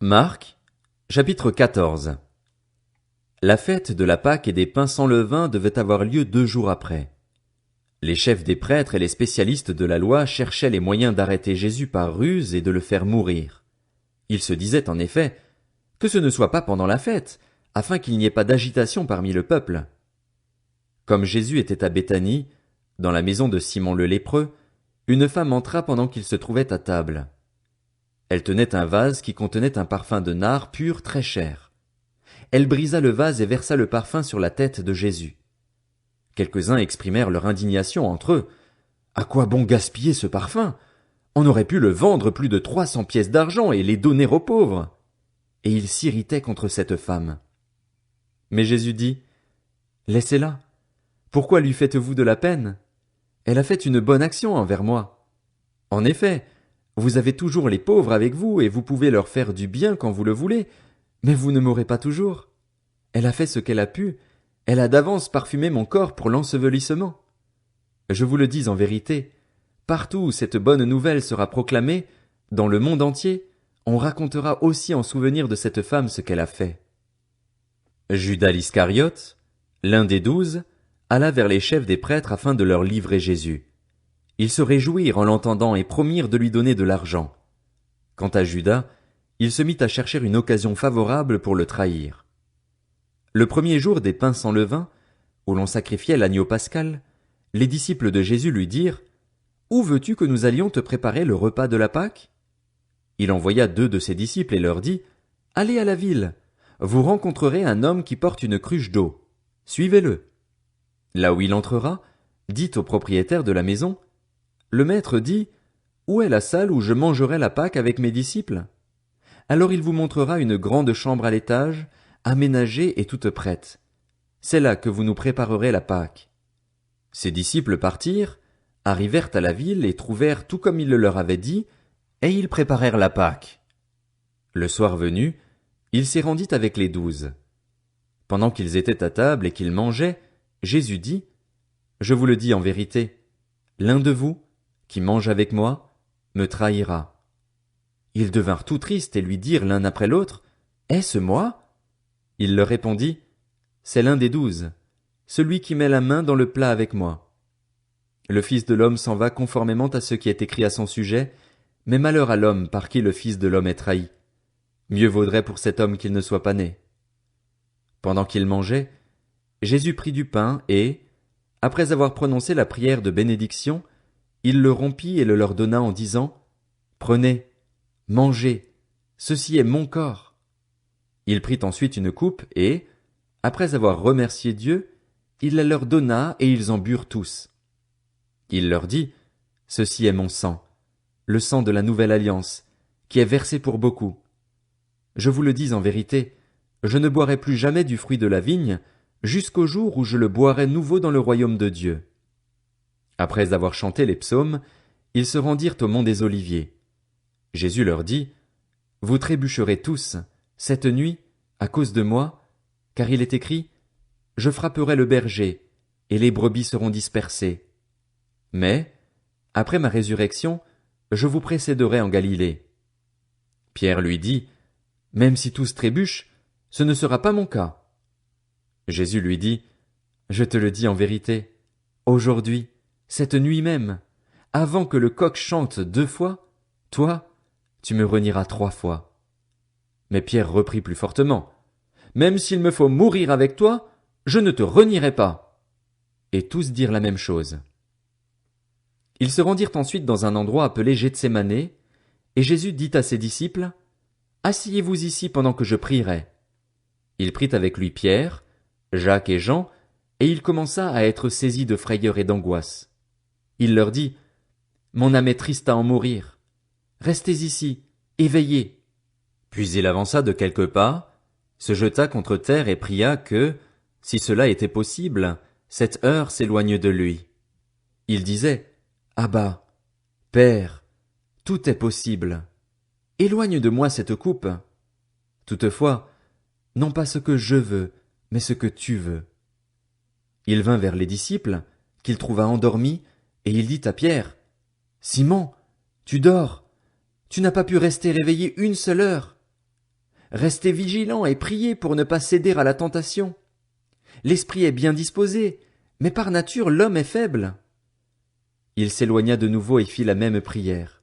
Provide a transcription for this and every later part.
Marc, chapitre 14. La fête de la Pâque et des pains sans levain devait avoir lieu 2 jours après. Les chefs des prêtres et les spécialistes de la loi cherchaient les moyens d'arrêter Jésus par ruse et de le faire mourir. Ils se disaient en effet que ce ne soit pas pendant la fête, afin qu'il n'y ait pas d'agitation parmi le peuple. Comme Jésus était à Béthanie, dans la maison de Simon le lépreux, une femme entra pendant qu'il se trouvait à table. Elle tenait un vase qui contenait un parfum de nard pur très cher. Elle brisa le vase et versa le parfum sur la tête de Jésus. Quelques-uns exprimèrent leur indignation entre eux. À quoi bon gaspiller ce parfum? On aurait pu le vendre plus de 300 pièces d'argent et les donner aux pauvres. Et ils s'irritaient contre cette femme. Mais Jésus dit, Laissez-la. Pourquoi lui faites-vous de la peine? Elle a fait une bonne action envers moi. En effet, vous avez toujours les pauvres avec vous et vous pouvez leur faire du bien quand vous le voulez, mais vous ne m'aurez pas toujours. Elle a fait ce qu'elle a pu, elle a d'avance parfumé mon corps pour l'ensevelissement. Je vous le dis en vérité, partout où cette bonne nouvelle sera proclamée, dans le monde entier, on racontera aussi en souvenir de cette femme ce qu'elle a fait. Judas l'Iscariote, l'un des 12, alla vers les chefs des prêtres afin de leur livrer Jésus. Ils se réjouirent en l'entendant et promirent de lui donner de l'argent. Quant à Judas, il se mit à chercher une occasion favorable pour le trahir. Le premier jour des pains sans levain, où l'on sacrifiait l'agneau pascal, les disciples de Jésus lui dirent « Où veux-tu que nous allions te préparer le repas de la Pâque ?» Il envoya 2 de ses disciples et leur dit « Allez à la ville, vous rencontrerez un homme qui porte une cruche d'eau. Suivez-le. Là où il entrera, dites au propriétaire de la maison « Le maître dit, où est la salle où je mangerai la Pâque avec mes disciples? Alors il vous montrera une grande chambre à l'étage, aménagée et toute prête. C'est là que vous nous préparerez la Pâque. Ses disciples partirent, arrivèrent à la ville et trouvèrent tout comme il le leur avait dit, et ils préparèrent la Pâque. Le soir venu, il s'y rendit avec les 12. Pendant qu'ils étaient à table et qu'ils mangeaient, Jésus dit, Je vous le dis en vérité, l'un de vous, qui mange avec moi, me trahira. Ils devinrent tout tristes et lui dirent l'un après l'autre, Est-ce moi? Il leur répondit, C'est l'un des 12, celui qui met la main dans le plat avec moi. Le Fils de l'homme s'en va conformément à ce qui est écrit à son sujet, mais malheur à l'homme par qui le Fils de l'homme est trahi. Mieux vaudrait pour cet homme qu'il ne soit pas né. Pendant qu'ils mangeaient, Jésus prit du pain et, après avoir prononcé la prière de bénédiction, il le rompit et le leur donna en disant, Prenez, mangez, ceci est mon corps. Il prit ensuite une coupe et, après avoir remercié Dieu, il la leur donna et ils en burent tous. Il leur dit, Ceci est mon sang, le sang de la nouvelle alliance, qui est versé pour beaucoup. Je vous le dis en vérité, je ne boirai plus jamais du fruit de la vigne, jusqu'au jour où je le boirai nouveau dans le royaume de Dieu. Après avoir chanté les psaumes, ils se rendirent au mont des Oliviers. Jésus leur dit, Vous trébucherez tous, cette nuit, à cause de moi, car il est écrit, Je frapperai le berger, et les brebis seront dispersées. Mais, après ma résurrection, je vous précéderai en Galilée. Pierre lui dit, Même si tous trébuchent, ce ne sera pas mon cas. Jésus lui dit, Je te le dis en vérité, aujourd'hui, cette nuit même, avant que le coq chante 2 fois, toi, tu me renieras 3 fois. Mais Pierre reprit plus fortement, Même s'il me faut mourir avec toi, je ne te renierai pas. Et tous dirent la même chose. Ils se rendirent ensuite dans un endroit appelé Gethsémané, et Jésus dit à ses disciples, Asseyez-vous ici pendant que je prierai. Il prit avec lui Pierre, Jacques et Jean, et il commença à être saisi de frayeur et d'angoisse. Il leur dit, Mon âme est triste à en mourir. Restez ici, éveillez. Puis il avança de quelques pas, se jeta contre terre et pria que, si cela était possible, cette heure s'éloigne de lui. Il disait, Abba, Père, tout est possible. Éloigne de moi cette coupe. Toutefois, non pas ce que je veux, mais ce que tu veux. Il vint vers les disciples, qu'il trouva endormis, et il dit à Pierre, Simon, tu dors, tu n'as pas pu rester réveillé 1 seule heure. Restez vigilants et priez pour ne pas céder à la tentation. L'esprit est bien disposé, mais par nature l'homme est faible. Il s'éloigna de nouveau et fit la même prière.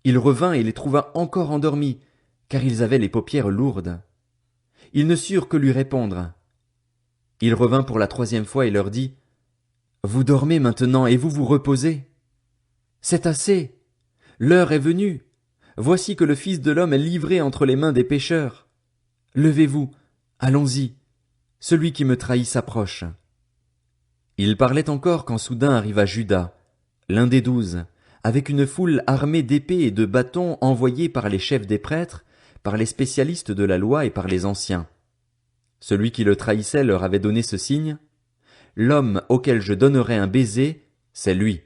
Il revint et les trouva encore endormis, car ils avaient les paupières lourdes. Ils ne surent que lui répondre. Il revint pour la 3e fois et leur dit, « Vous dormez maintenant et vous vous reposez. C'est assez. L'heure est venue. Voici que le Fils de l'homme est livré entre les mains des pécheurs. Levez-vous, allons-y. Celui qui me trahit s'approche. » Il parlait encore quand soudain arriva Judas, l'un des 12, avec une foule armée d'épées et de bâtons envoyés par les chefs des prêtres, par les spécialistes de la loi et par les anciens. Celui qui le trahissait leur avait donné ce signe. L'homme auquel je donnerai un baiser, c'est lui.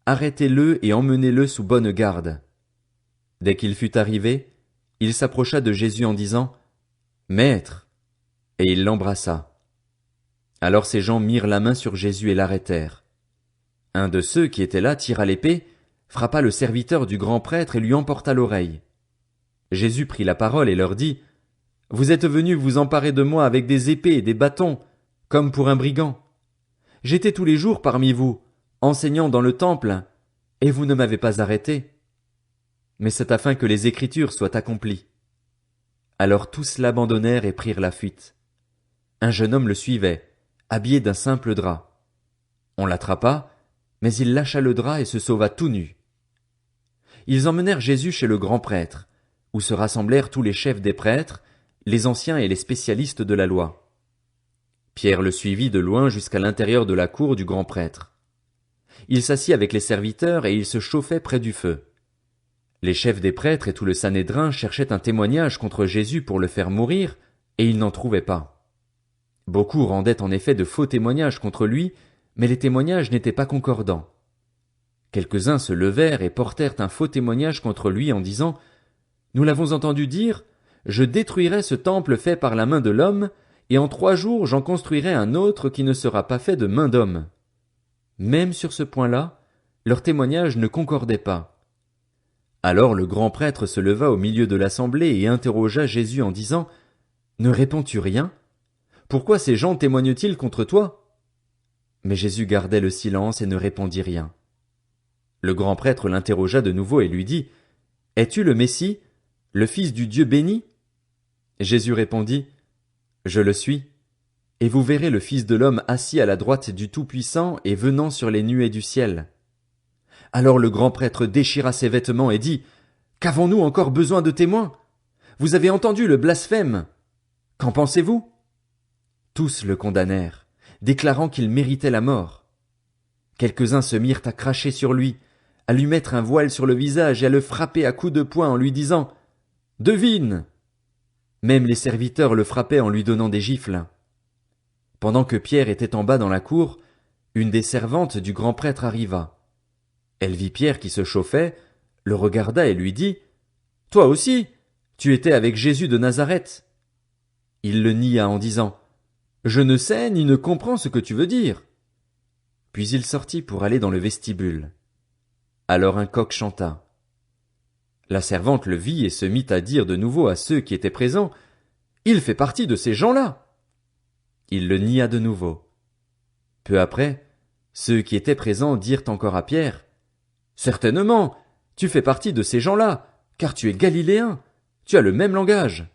Arrêtez-le et emmenez-le sous bonne garde. Dès qu'il fut arrivé, il s'approcha de Jésus en disant, Maître! Et il l'embrassa. Alors ces gens mirent la main sur Jésus et l'arrêtèrent. Un de ceux qui étaient là tira l'épée, frappa le serviteur du grand prêtre et lui emporta l'oreille. Jésus prit la parole et leur dit, Vous êtes venus vous emparer de moi avec des épées et des bâtons, comme pour un brigand. J'étais tous les jours parmi vous, enseignant dans le temple, et vous ne m'avez pas arrêté. Mais c'est afin que les Écritures soient accomplies. Alors tous l'abandonnèrent et prirent la fuite. Un jeune homme le suivait, habillé d'un simple drap. On l'attrapa, mais il lâcha le drap et se sauva tout nu. Ils emmenèrent Jésus chez le grand prêtre, où se rassemblèrent tous les chefs des prêtres, les anciens et les spécialistes de la loi. Pierre le suivit de loin jusqu'à l'intérieur de la cour du grand prêtre. Il s'assit avec les serviteurs et il se chauffait près du feu. Les chefs des prêtres et tout le Sanhédrin cherchaient un témoignage contre Jésus pour le faire mourir, et ils n'en trouvaient pas. Beaucoup rendaient en effet de faux témoignages contre lui, mais les témoignages n'étaient pas concordants. Quelques-uns se levèrent et portèrent un faux témoignage contre lui en disant « Nous l'avons entendu dire, je détruirai ce temple fait par la main de l'homme, et en 3 jours j'en construirai un autre qui ne sera pas fait de main d'homme. » Même sur ce point-là, leur témoignage ne concordait pas. Alors le grand prêtre se leva au milieu de l'assemblée et interrogea Jésus en disant « Ne réponds-tu rien? Pourquoi ces gens témoignent-ils contre toi ?» Mais Jésus gardait le silence et ne répondit rien. Le grand prêtre l'interrogea de nouveau et lui dit « Es-tu le Messie, le Fils du Dieu béni ?» Jésus répondit « Je le suis, et vous verrez le Fils de l'homme assis à la droite du Tout-Puissant et venant sur les nuées du ciel. » Alors le grand prêtre déchira ses vêtements et dit « Qu'avons-nous encore besoin de témoins? Vous avez entendu le blasphème. Qu'en pensez-vous » Tous le condamnèrent, déclarant qu'il méritait la mort. Quelques-uns se mirent à cracher sur lui, à lui mettre un voile sur le visage et à le frapper à coups de poing en lui disant « Devine !» Même les serviteurs le frappaient en lui donnant des gifles. Pendant que Pierre était en bas dans la cour, une des servantes du grand prêtre arriva. Elle vit Pierre qui se chauffait, le regarda et lui dit « Toi aussi, tu étais avec Jésus de Nazareth. » Il le nia en disant « Je ne sais ni ne comprends ce que tu veux dire. » Puis il sortit pour aller dans le vestibule. Alors un coq chanta. La servante le vit et se mit à dire de nouveau à ceux qui étaient présents « Il fait partie de ces gens-là. » Il le nia de nouveau. Peu après, ceux qui étaient présents dirent encore à Pierre « Certainement, tu fais partie de ces gens-là, car tu es galiléen, tu as le même langage. »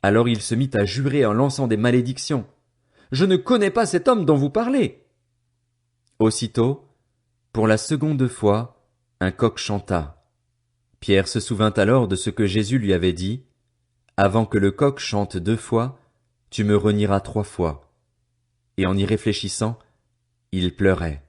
Alors il se mit à jurer en lançant des malédictions. « Je ne connais pas cet homme dont vous parlez. » Aussitôt, pour la 2e fois, un coq chanta. Pierre se souvint alors de ce que Jésus lui avait dit. « Avant que le coq chante 2 fois, tu me renieras 3 fois. » Et en y réfléchissant, il pleurait.